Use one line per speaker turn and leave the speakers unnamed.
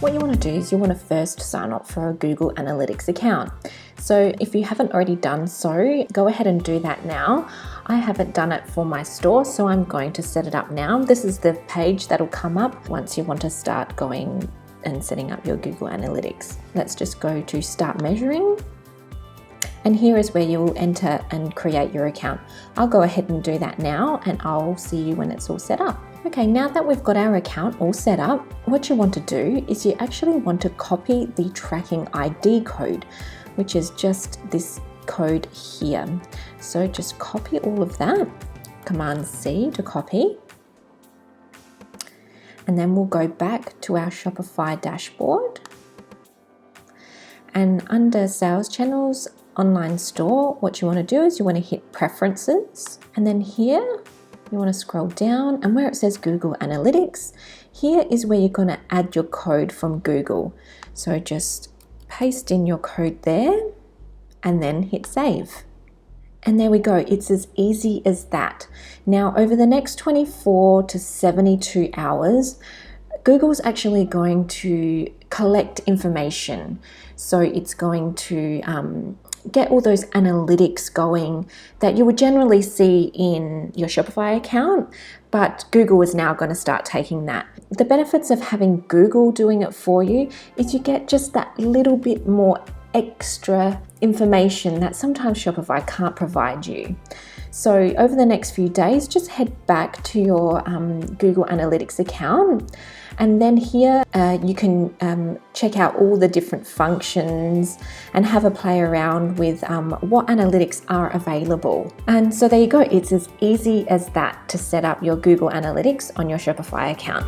what you want to do is you want to first sign up for a Google Analytics account. So if you haven't already done so, go ahead and do that now. I haven't done it for my store, so I'm going to set it up now. This is the page that'll come up once you want to start going and setting up your Google Analytics. Let's just go to Start Measuring. And here is where you will enter and create your account. I'll go ahead and do that now, and I'll see you when it's all set up. Okay, now that we've got our account all set up, what you want to do is you actually want to copy the tracking ID code, which is just this code here. So just copy all of that, Command C to copy. And then we'll go back to our Shopify dashboard. And under Sales Channels, Online Store, what you want to do is you want to hit Preferences. And then here, you want to scroll down, and where it says Google Analytics, here is where you're going to add your code from Google. So just paste in your code there and then hit Save. And there we go. It's as easy as that. Now, over the next 24 to 72 hours, Google's actually going to collect information. So it's going to get all those analytics going that you would generally see in your Shopify account, but Google is now going to start taking that. The benefits of having Google doing it for you is you get just that little bit more extra information that sometimes Shopify can't provide you. So over the next few days, just head back to your Google Analytics account, and then here you can check out all the different functions and have a play around with what analytics are available. And so there you go. It's as easy as that to set up your Google Analytics on your Shopify account.